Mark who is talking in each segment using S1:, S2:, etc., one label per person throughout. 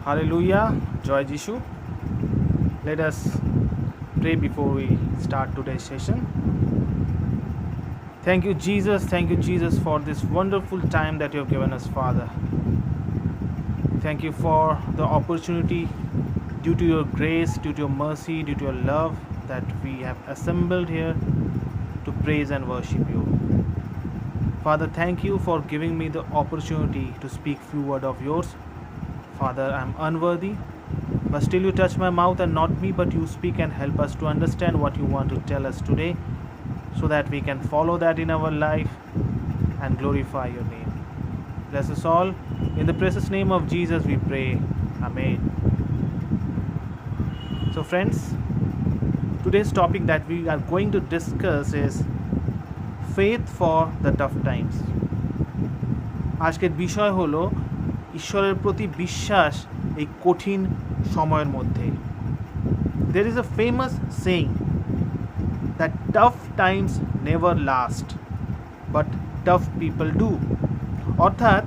S1: Hallelujah, Joy Jishu. Let us pray before we start today's session. Thank you, Jesus. Thank you, Jesus, for this wonderful time that you have given us, Father. Thank you for the opportunity, due to your grace, due to your mercy, due to your love, that we have assembled here to praise and worship you. Father, thank you for giving me the opportunity to speak few words of yours. Father, I am unworthy, but still you touch my mouth and not me, but you speak and help us to understand what you want to tell us today, so that we can follow that in our life and glorify your name. Bless us all. In the precious name of Jesus we pray. Amen. So friends, today's topic that we are going to discuss is faith for the tough times. আজকের বিষয় হলো ঈশ্বরের প্রতি বিশ্বাস এই কঠিন সময়ের মধ্যে। There is a famous saying that tough times never last, but tough people do. অর্থাৎ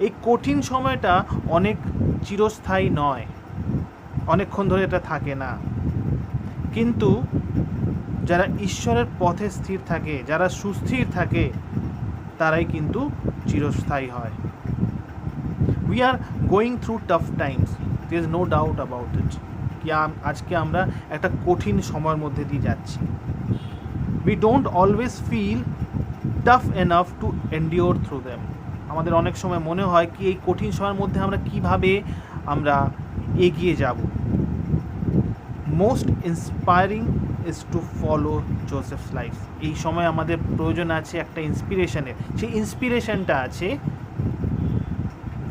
S1: এই কঠিন সময়টা অনেক চিরস্থায়ী নয়, অনেকক্ষণ ধরে এটা থাকে না, কিন্তু যারা ঈশ্বরের পথে স্থির থাকে, যারা সুস্থির থাকে, তারাই কিন্তু চিরস্থায়ী হয়। We are going through tough times. There is no doubt about it. কি আজকে আমরা একটা কঠিন সময়ের মধ্যে দিয়ে যাচ্ছি। We don't always feel tough enough to endure through them. আমাদের অনেক সময় মনে হয় কি এই কঠিন সময়ের মধ্যে আমরা কিভাবে আমরা এগিয়ে যাব। Most inspiring is to follow Joseph's life. এই সময় আমাদের প্রয়োজন আছে একটা ইন্সপিরেশনের। সেই ইন্সপিরেশনটা আছে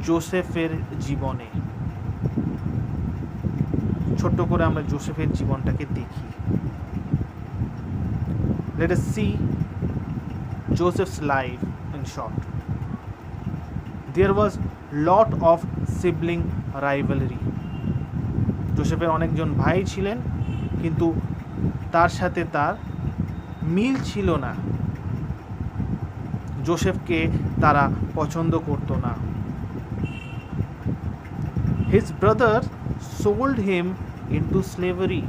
S1: জোসেফের জীবনে। ছোট্ট করে আমরা জোসেফের জীবনটাকে দেখি। Let us see Joseph's life in short. There was lot of sibling rivalry. জোসেফের অনেকজন ভাই ছিলেন, কিন্তু তার সাথে তার মিল ছিল না। জোসেফকে তারা পছন্দ করত না। His brother sold him into slavery.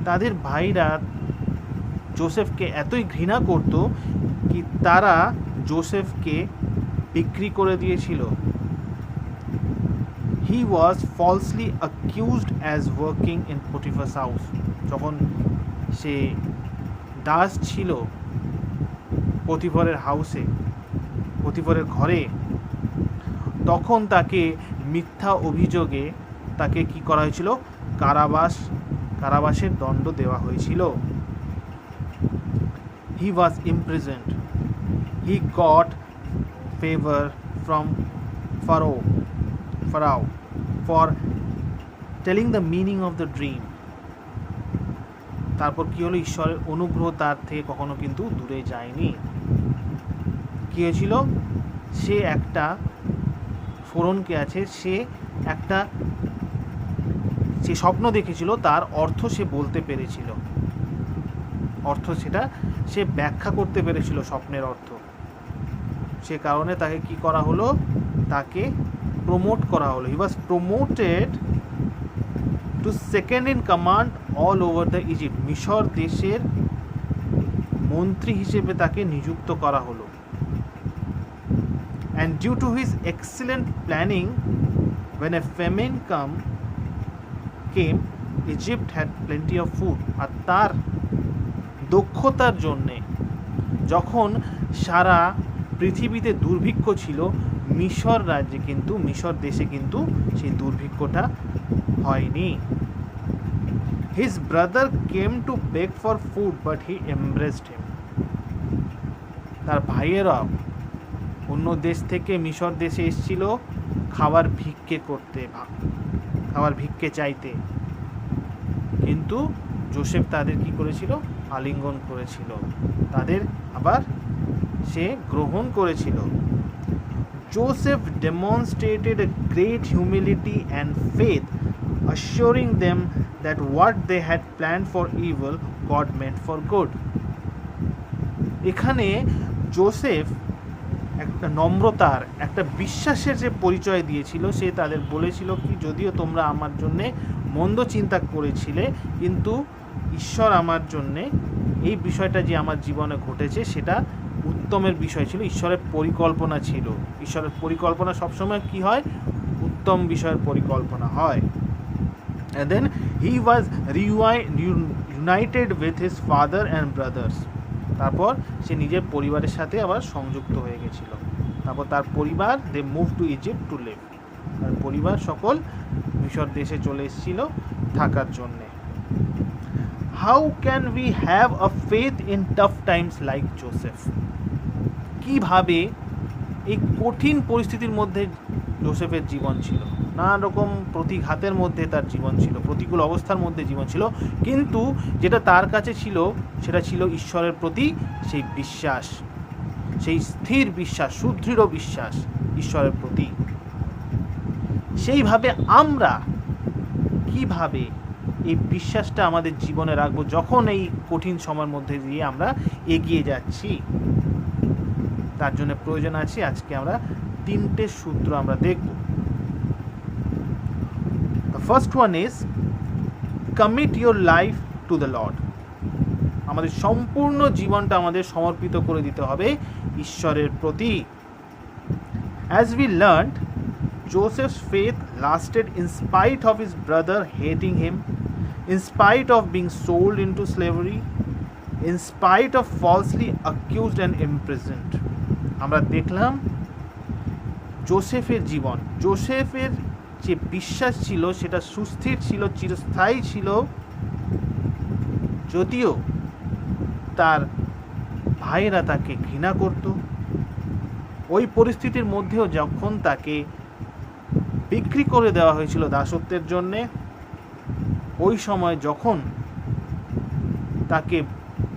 S1: তাদের ভাইরা জোসেফকে এতই ঘৃণা করত কি তারা জোসেফকে বিক্রি করে দিয়েছিল। He was falsely accused as working in Potiphar's house. যখন সে দাস ছিল পতিফরের হাউসে, পতিফরের ঘরে, তখন তাকে মিথ্যা অভিযোগে তাকে কি করা হয়েছিল? কারাবাসের দণ্ড দেওয়া হয়েছিল। He was imprisoned. He got favor from Pharaoh for telling the meaning of the dream. তারপর কি হলো? ঈশ্বরের অনুগ্রহ তার থেকে কখনো কিন্তু দূরে যায়নি। কি হয়েছিল? সে একটা ফোরনকে আছে, সে স্বপ্ন দেখেছিল, তার অর্থ সে বলতে পেরেছিল, অর্থ সেটা সে ব্যাখ্যা করতে পেরেছিল স্বপ্নের অর্থ। সে কারণে তাকে কি করা হলো? তাকে প্রমোট করা হলো। He was promoted to second in command all over the Egypt. মিশর দেশের মন্ত্রী হিসেবে তাকে নিযুক্ত করা হলো। And due to his excellent planning, when a famine came, Egypt had plenty of food. আর তার দক্ষতার জন্যে যখন সারা পৃথিবীতে দুর্ভিক্ষ ছিল, মিশর রাজ্যে কিন্তু, মিশর দেশে কিন্তু সেই দুর্ভিক্ষটা হয়নি। His brother came to beg for food, but he embraced him. তার ভাইয়েরা অন্য দেশ থেকে মিশর দেশে এসেছিল খাবার ভিক্ষে চাইতে, কিন্তু জোসেফ তাদের কি করেছিল? আলিঙ্গন করেছিল, তাদের আবার সে গ্রহণ করেছিল। Joseph demonstrated a great humility and faith, assuring them that what they had planned for evil, God meant for good. এখানে জোসেফ একটা নম্রতার, একটা বিশ্বাসের যে পরিচয় দিয়েছিল, সে তাদের বলেছিল কি, যদিও তোমরা আমার জন্যে মন্দ চিন্তা করেছিলে, কিন্তু ঈশ্বর আমার জন্যে এই বিষয়টা যে আমার জীবনে ঘটেছে সেটা উত্তমের বিষয় ছিল, ঈশ্বরের পরিকল্পনা ছিল। ঈশ্বরের পরিকল্পনা সবসময় কি হয়? উত্তম বিষয়ের পরিকল্পনা হয়। And then he was reunited with his father and brothers. তারপর সে নিজের পরিবারের সাথে আবার সংযুক্ত হয়ে গেছিল। তারপর তার পরিবার they move to Egypt to live. তার পরিবার সকল মিশর দেশে চলে এসেছিল থাকার জন্যে। How can we have a faith in tough times like Joseph? কিভাবে এই কঠিন পরিস্থিতির মধ্যে জোসেফের জীবন ছিল, নানা রকম প্রতিঘাতের মধ্যে তার জীবন ছিল, প্রতিকূল অবস্থার মধ্যে জীবন ছিল, কিন্তু যেটা তার কাছে ছিল সেটা ছিল ঈশ্বরের প্রতি সেই বিশ্বাস, সেই স্থির বিশ্বাস, সুদৃঢ় বিশ্বাস ঈশ্বরের প্রতি। সেইভাবে আমরা কিভাবে এই বিশ্বাসটা আমাদের জীবনে রাখবো যখন এই কঠিন সময়ের মধ্যে দিয়ে আমরা এগিয়ে যাচ্ছি? তার জন্য প্রয়োজন আছে আজকে আমরা 3টে সূত্র আমরা দেখব। The first one is commit your life to the Lord. আমাদের সম্পূর্ণ জীবনটা আমাদের সমর্পিত করে দিতে হবে ঈশ্বরের প্রতি। As we learned, Joseph's faith lasted in spite of his brother hating him, in spite of being sold into slavery, in spite of falsely accused and imprisoned. আমরা দেখলাম জোসেফের জীবন, জোসেফের যে বিশ্বাস ছিল সেটা সুস্থির ছিল, চিরস্থায়ী ছিল, যদিও তার ভাইয়েরা তাকে ঘৃণা করত। ওই পরিস্থিতির মধ্যেও যখন তাকে বিক্রি করে দেওয়া হয়েছিল দাসত্বের জন্যে, ওই সময় যখন তাকে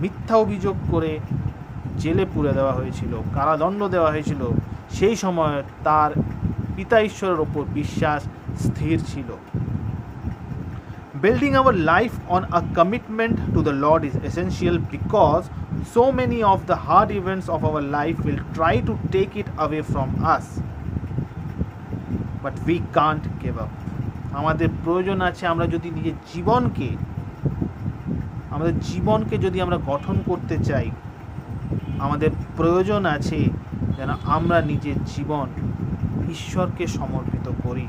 S1: মিথ্যা অভিযোগ করে জেলে পুরে দেওয়া হয়েছিল, কারাদণ্ড দেওয়া হয়েছিল, সেই সময় তার পিতা ঈশ্বরের ওপর বিশ্বাস স্থির ছিল। Building our life on a commitment to the Lord is essential because so many of the hard events of our life will try to take it away from us. But we can't give up. আমাদের প্রয়োজন আছে, আমরা যদি নিজের জীবনকে যদি আমরা গঠন করতে চাই, আমাদের প্রয়োজন আছে যেন আমরা নিজের জীবন ঈশ্বরকে সমর্পিত করি।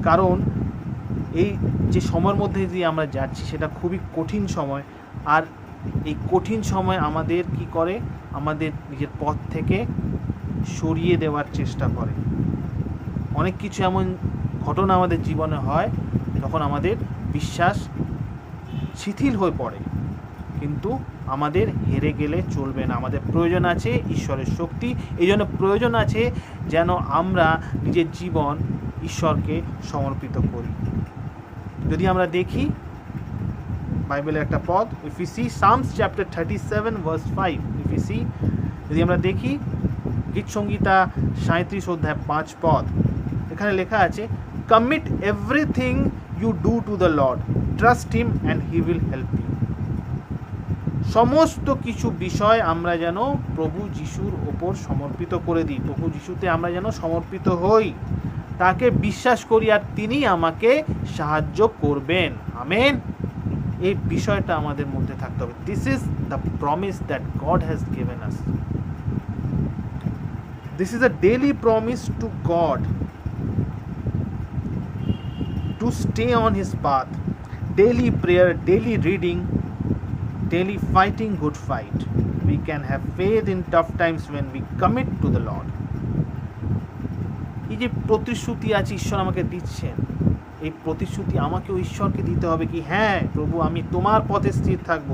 S1: কারণ এই যে সময়ের মধ্যে দিয়ে আমরা যাচ্ছি সেটা খুবই কঠিন সময়, আর এই কঠিন সময় আমাদের কি করে? আমাদের নিজের পথ থেকে সরিয়ে দেওয়ার চেষ্টা করে। অনেক কিছু এমন ঘটনা আমাদের জীবনে হয় তখন আমাদের বিশ্বাস শিথিল হয়ে পড়ে, কিন্তু আমাদের হেরে গেলে চলবে না। আমাদের প্রয়োজন আছে ঈশ্বরের শক্তি, এই জন্য প্রয়োজন আছে যেন আমরা নিজের জীবন ঈশ্বরকে সমর্পিত করি। যদি আমরা দেখি বাইবেলের একটা পদ, if we see Psalms chapter 37 verse 5, if we see, যদি আমরা দেখি গীতসংগীতা 37 অধ্যায় 5 পদ, এখানে লেখা আছে, commit everything you do to the Lord, trust him and he will help you. সমস্ত কিছু বিষয় আমরা যেন প্রভু যিশুর ওপর সমর্পিত করে দিই, প্রভু যিশুতে আমরা যেন সমর্পিত হই, তাকে বিশ্বাস করি আর তিনি আমাকে সাহায্য করবেন। আমেন। এই বিষয়টা আমাদের মধ্যে থাকতে হবে। This is the promise that god has given us. This is a daily promise to god to stay on his path, daily prayer, daily reading, daily fighting good fight. We can have faith in tough times when we commit to the Lord. এই যে প্রতিশ্রুতি আছে ঈশ্বর আমাকে দিচ্ছেন, এই প্রতিশ্রুতি আমাকেও ঈশ্বরকে দিতে হবে কি, হ্যাঁ প্রভু আমি তোমার পথে স্থির থাকব,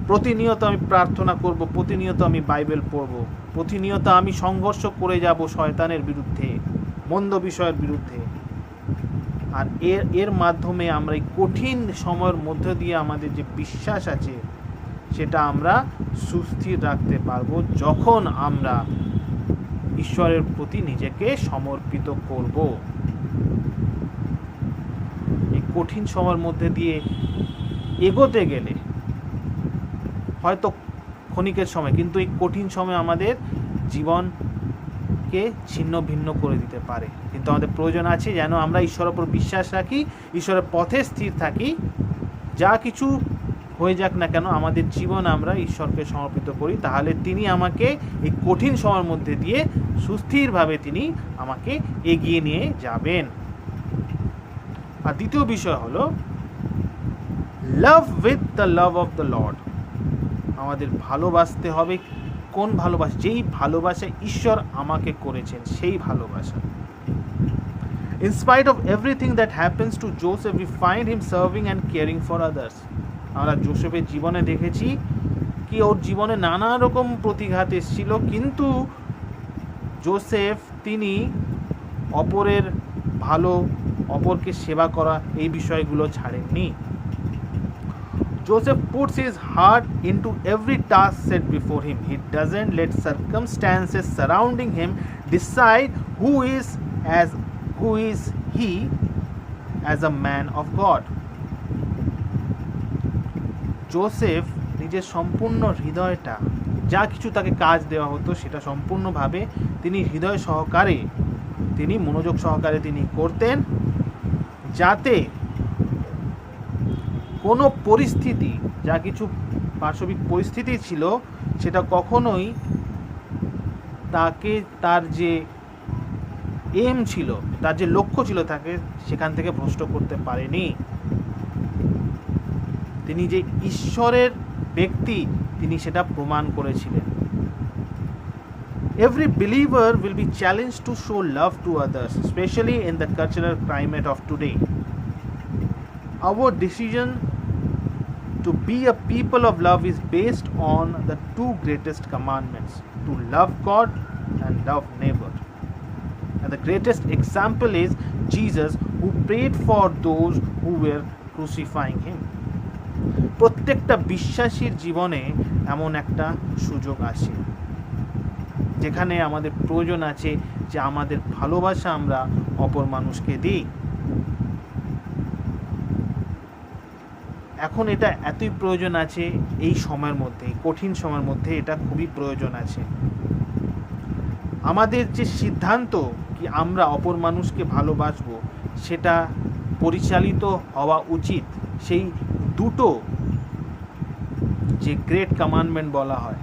S1: প্রতিনিয়ত আমি প্রার্থনা করব, প্রতিনিয়ত আমি বাইবেল পড়ব, প্রতিনিয়ত আমি সংঘর্ষ করে যাব শয়তানের বিরুদ্ধে, মন্দ বিষয়ের বিরুদ্ধে। আর এর মাধ্যমে আমরা এই কঠিন সময়ের মধ্য দিয়ে আমাদের যে বিশ্বাস আছে সেটা আমরা সুস্থির রাখতে পারবো যখন আমরা ঈশ্বরের প্রতি নিজেকে সমর্পিত করব। এই কঠিন সময়ের মধ্যে দিয়ে এগোতে গেলে হয়তো ক্ষণিকের সময়, কিন্তু এই কঠিন সময় আমাদের জীবনকে ছিন্ন ভিন্ন করে দিতে পারে। কিন্তু আমাদের প্রয়োজন আছে যেন আমরা ঈশ্বরের উপর বিশ্বাস রাখি, ঈশ্বরের পথে স্থির থাকি, যা কিছু হয়ে যাক না কেন আমাদের জীবন আমরা ঈশ্বরকে সমর্পিত করি, তাহলে তিনি আমাকে এই কঠিন সময়ের মধ্যে দিয়ে সুস্থিরভাবে তিনি আমাকে এগিয়ে নিয়ে যাবেন। আর দ্বিতীয় বিষয় হলো love with the love of the Lord. আমাদের ভালোবাসতে হবে। কোন ভালোবাসা? যেই ভালোবাসা ঈশ্বর আমাকে করেছেন সেই ভালোবাসা। In spite of everything that happens to Joseph, we find him serving and caring for others. আমরা জোসেফের জীবনে দেখেছি কি ওর জীবনে নানা রকম প্রতিঘাত এসেছিল, কিন্তু জোসেফ তিনি অপরের ভালো, অপরকে সেবা করা এই বিষয়গুলো ছাড়েননি। Joseph puts his heart into every task set before him. He doesn't let circumstances surrounding him decide who is he as a man of God. Joseph নিজের সম্পূর্ণ হৃদয়টা, যা কিছু তাকে কাজ দেওয়া হতো সেটা সম্পূর্ণভাবে তিনি হৃদয় সহকারে, তিনি মনোযোগ সহকারে তিনি করতেন, যাতে কোনো পরিস্থিতি, যা কিছু পার্শ্বিক পরিস্থিতি ছিল সেটা কখনোই তাকে তার যে এম ছিল, তার যে লক্ষ্য ছিল, তাকে সেখান থেকে ভ্রষ্ট করতে পারেনি। তিনি যে ঈশ্বরের ব্যক্তি তিনি সেটা প্রমাণ করেছিলেন। Every believer will be challenged to show love to others, especially in the cultural climate of today. Our decision to be a people of love is based on the two greatest commandments, to love God and love neighbor. And the greatest example is Jesus, who prayed for those who were crucifying him. প্রত্যেকটা বিশ্বাসীর জীবনে এমন একটা সুযোগ আসে যেখানে আমাদের প্রয়োজন আছে যে আমাদের ভালোবাসা আমরা অপর মানুষকে দিই। এখন এটা এতই প্রয়োজন আছে এই সময়ের মধ্যে, এই কঠিন সময়ের মধ্যে এটা খুবই প্রয়োজন আছে। আমাদের যে সিদ্ধান্ত কি আমরা অপর মানুষকে ভালোবাসবো সেটা পরিচালিত হওয়া উচিত সেই দুটো যে গ্রেট কমান্ডমেন্ট বলা হয়,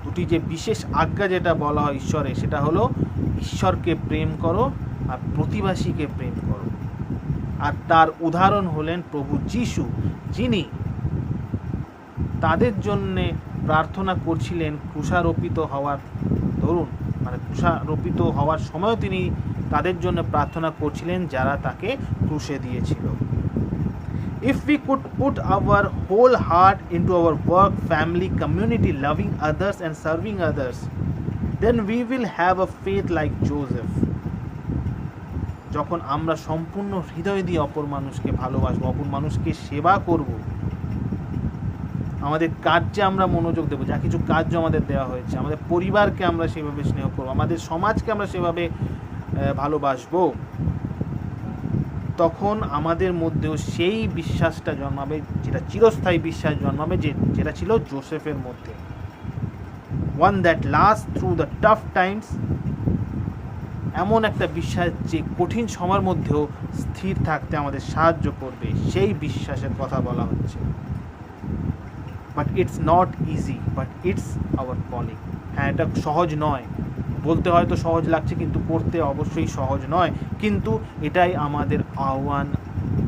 S1: দুটি যে বিশেষ আজ্ঞা যেটা বলা হয় ঈশ্বরের, সেটা হলো ঈশ্বরকে প্রেম করো আর প্রতিবেশীকে প্রেম করো। আর তার উদাহরণ হলেন প্রভু যিশু, যিনি তাদের জন্যে প্রার্থনা করছিলেন ক্রুশারোপিত হওয়ার দরুন, মানে ক্রুশারোপিত হওয়ার সময়ও তিনি তাদের জন্য প্রার্থনা করছিলেন যারা তাকে ক্রুশে দিয়েছিল। If we could put our whole heart into our work, family, community, loving others and serving others, then we will have a faith like Joseph. যখন আমরা সম্পূর্ণ হৃদয় দিয়ে অপর মানুষকে ভালোবাসবো, অপর মানুষকে সেবা করব, আমাদের কার্যে আমরা মনোযোগ দেবো, যা কিছু কার্য আমাদের দেওয়া হয়েছে, আমাদের পরিবারকে আমরা সেভাবে স্নেহ করবো, আমাদের সমাজকে আমরা সেভাবে ভালোবাসবো, তখন আমাদের মধ্যেও সেই বিশ্বাসটা জন্মাবে, যেটা চিরস্থায়ী বিশ্বাস জন্মাবে, যেটা ছিল জোসেফের মধ্যে। One that last through the tough Times, এমন একটা বিশ্বাস যে কঠিন সময়ের মধ্যেও স্থির থাকতে আমাদের সাহায্য করবে, সেই বিশ্বাসের কথা বলা হচ্ছে। But it's not easy, but it's hour calling. হ্যাঁ, এটা সহজ নয়, বলতে হয়তো সহজ লাগছে কিন্তু করতে অবশ্যই সহজ নয়, কিন্তু এটাই আমাদের আহ্বান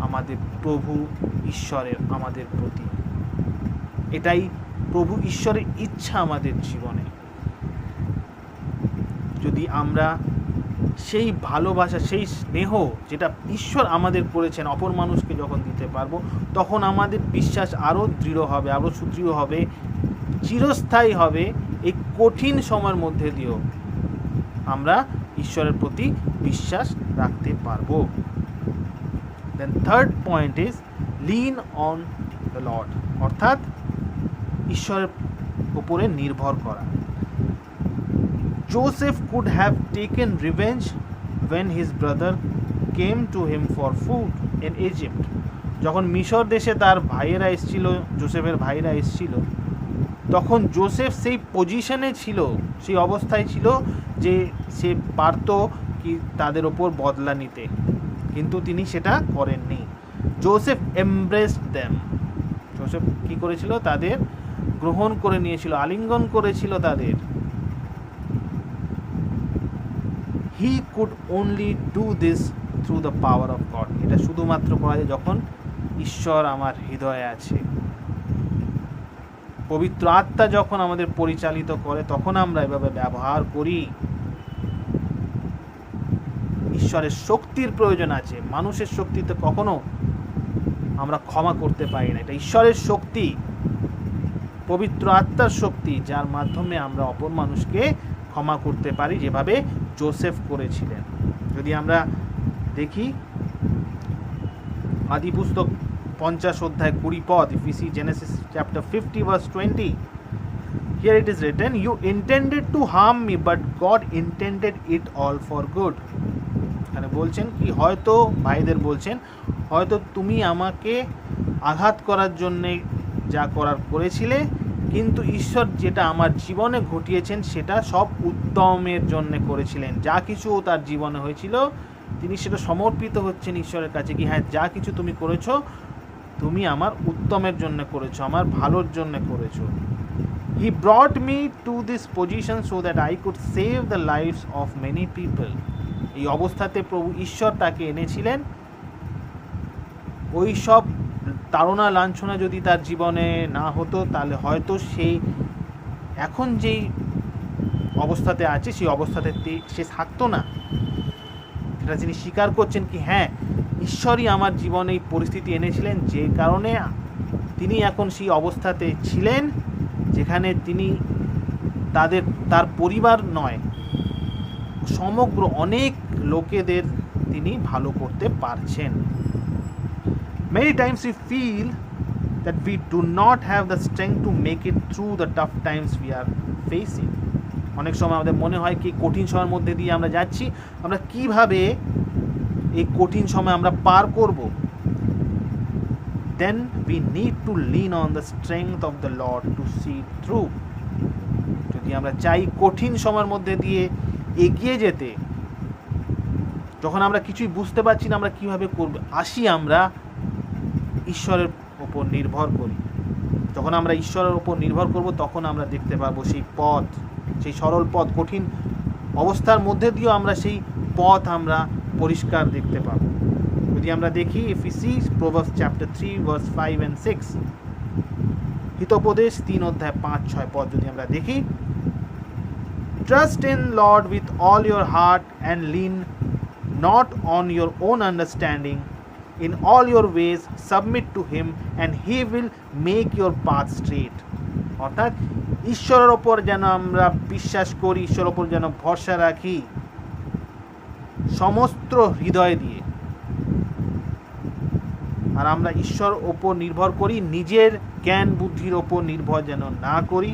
S1: আমাদের প্রভু ঈশ্বরের আমাদের প্রতি, এটাই প্রভু ঈশ্বরের ইচ্ছা আমাদের জীবনে। যদি আমরা সেই ভালোবাসা, সেই স্নেহ যেটা ঈশ্বর আমাদের করেছেন অপর মানুষকে যখন দিতে পারবো, তখন আমাদের বিশ্বাস আরও দৃঢ় হবে, আরও সুদৃঢ় হবে, চিরস্থায়ী হবে। এই কঠিন সময়ের মধ্যে দিয়েও আমরা ঈশ্বরের প্রতি বিশ্বাস রাখতে পারবো। Then third point is lean on the lord, অর্থাৎ ঈশ্বরের উপরে নির্ভর করা। Joseph could have taken revenge when his brother came to him for food in Egypt. যখন মিশর দেশে তার ভাইয়েরা এসেছিল, জোসেফের ভাইয়েরা এসেছিল, তখন জোসেফ সেই পজিশনে ছিল, সেই অবস্থায় ছিল যে সে পারত কি তাদের ওপর বদলা নিতে, কিন্তু তিনি সেটা করেননি। জোসেফ এমব্রেসড দেম, জোসেফ কি করেছিল? তাদের গ্রহণ করে নিয়েছিল, আলিঙ্গন করেছিল তাদের। He could only do this through the power of god. এটা শুধুমাত্র করা যায় যখন ঈশ্বর আমার হৃদয়ে আছে। পবিত্র আত্মা যখন আমাদের পরিচালিত করে তখন আমরা এভাবে ব্যবহার করি। ঈশ্বরের শক্তির প্রয়োজন আছে, মানুষের শক্তিতে কখনো আমরা ক্ষমা করতে পারি না। এটা ঈশ্বরের শক্তি, পবিত্র আত্মার শক্তি, যার মাধ্যমে আমরা অপর মানুষকে ক্ষমা করতে পারি, যেভাবে জোসেফ করেছিলেন। যদি আমরা দেখি আদি পুস্তক 50 অধ্যায় 20 পদ, if we see Genesis chapter 50 verse 20, here it is written, you intended to harm me but God intended it all for good. এখানে বলছেন কি, হয়তো ভাইদের বলছেন, হয়তো তুমি আমাকে আঘাত করার জন্যে যা করার করেছিলে, কিন্তু ঈশ্বর যেটা আমার জীবনে ঘটিয়েছেন সেটা সব উত্তমের জন্য করেছিলেন। যা কিছু তার জীবনে হয়েছিল তিনি সেটা সমর্পিত হচ্ছেন ঈশ্বরের কাছে, কি হ্যাঁ যা কিছু তুমি করেছো তুমি আমার উত্তমের জন্য করেছো, আমার ভালোর জন্য করেছো। He brought me to this position so that I could save the lives of many people. এই অবস্থাতে প্রভু ঈশ্বর তাকে এনেছিলেন। ওই সব তাড়না লাঞ্ছনা যদি তার জীবনে না হতো তাহলে হয়তো সেই এখন যেই অবস্থাতে আছে সেই অবস্থাতে সে থাকতো না। সেটা তিনি স্বীকার করছেন কি হ্যাঁ ঈশ্বরই আমার জীবনে এই পরিস্থিতি এনেছিলেন, যে কারণে তিনি এখন সেই অবস্থাতে ছিলেন যেখানে তিনি তার পরিবার নয়, সমগ্র অনেক লোকেদের তিনি ভালো করতে পারছেন। Many times we feel that we do not have the strength to make it through the tough times we are facing. অনেক সময় আমাদের মনে হয় কি কঠিন সময়ের মধ্যে দিয়ে আমরা যাচ্ছি, আমরা কিভাবে এই কঠিন সময় আমরা পার করব। Then we need to lean on the strength of the Lord to see it through. যদি আমরা চাই কঠিন সময়ের মধ্যে দিয়ে এগিয়ে যেতে, যখন আমরা কিছুই বুঝতে পারছি না আমরা কিভাবে করব, আসি আমরা ঈশ্বরের ওপর নির্ভর করি। যখন আমরা ঈশ্বরের ওপর নির্ভর করব তখন আমরা দেখতে পাবো সেই পথ, সেই সরল পথ। কঠিন অবস্থার মধ্যে দিয়েও আমরা সেই পথ আমরা পরিষ্কার দেখতে পাবো। যদি আমরা দেখি if we see Proverbs chapter 3 verse 5 and 6, Hitopadesha 3 অধ্যায় 5-6 পদ যদি আমরা দেখি, Trust in Lord with all your heart and lean not on your own understanding. In all your ways submit to him and he will make your path straight. অর্থাৎ ঈশ্বরের ওপর যেন আমরা বিশ্বাস করি, ঈশ্বরের ওপর যেন ভরসা রাখি সমস্ত হৃদয় দিয়ে, আর আমরা ঈশ্বর ওপর নির্ভর করি, নিজের জ্ঞান বুদ্ধির ওপর নির্ভর যেন না করি।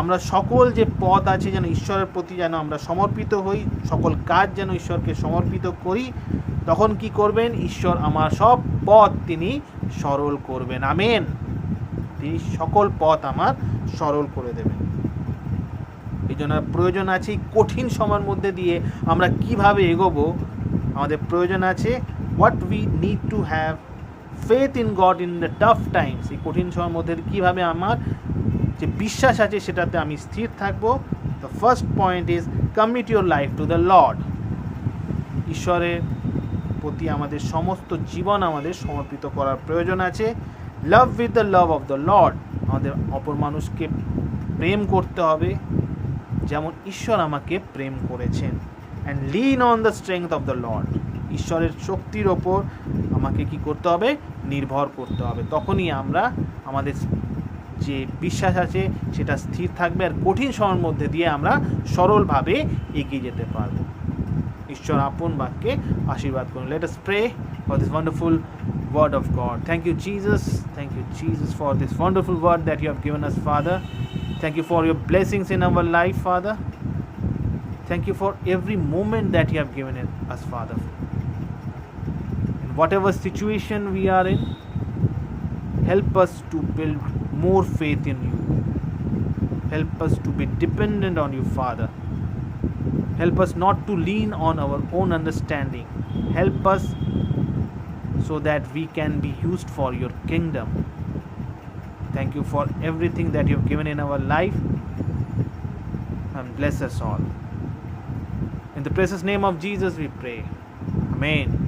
S1: আমরা সকল যে পথ আছে যেন ঈশ্বরের প্রতি যেন আমরা সমর্পিত হই, সকল কাজ যেন ঈশ্বরকে সমর্পিত করি। তখন কি করবেন? ঈশ্বর আমার সব পথ তিনি সরল করবেন। আমেন। তিনি সকল পথ আমার সরল করে দেবেন। এই জন্য প্রয়োজন আছে কঠিন সময়ের মধ্যে দিয়ে আমরা কিভাবে এগোবো। আমাদের প্রয়োজন আছে what we need to have faith in god in the tough Times. এই কঠিন সময়ের মধ্যে কীভাবে আমার যে বিশ্বাস আছে সেটাতে আমি স্থির থাকবো। The first point is commit your life to the Lord. ঈশ্বরের প্রতি আমাদের সমস্ত জীবন আমাদের সমর্পিত করার প্রয়োজন আছে। Love with the love of the Lord. আমাদের অপর মানুষকে প্রেম করতে হবে যেমন ঈশ্বর আমাকে প্রেম করেছেন। And Lin on the strength of the Lord. ঈশ্বরের শক্তির ওপর আমাকে কি করতে হবে? নির্ভর করতে হবে। তখনই আমরা আমাদের যে বিশ্বাস আছে সেটা স্থির থাকবে, আর কঠিন সময়ের মধ্যে দিয়ে আমরা সরলভাবে এগিয়ে যেতে পারবো। ঈশ্বর আপন বাক্যে আশীর্বাদ করুন। Let us pray for this wonderful word of God. Thank you, Jesus. Thank you, Jesus, for this wonderful word that you have given us, Father. Thank you for your blessings in our life, Father. Thank you for every moment that you have given us, Father. In whatever situation we are in, help us to build more faith in you. Help us to be dependent on you, Father. Help us not to lean on our own understanding. Help us so that we can be used for your kingdom. Thank you for everything that you've given in our life, and bless us all. In the precious name of Jesus we pray. Amen.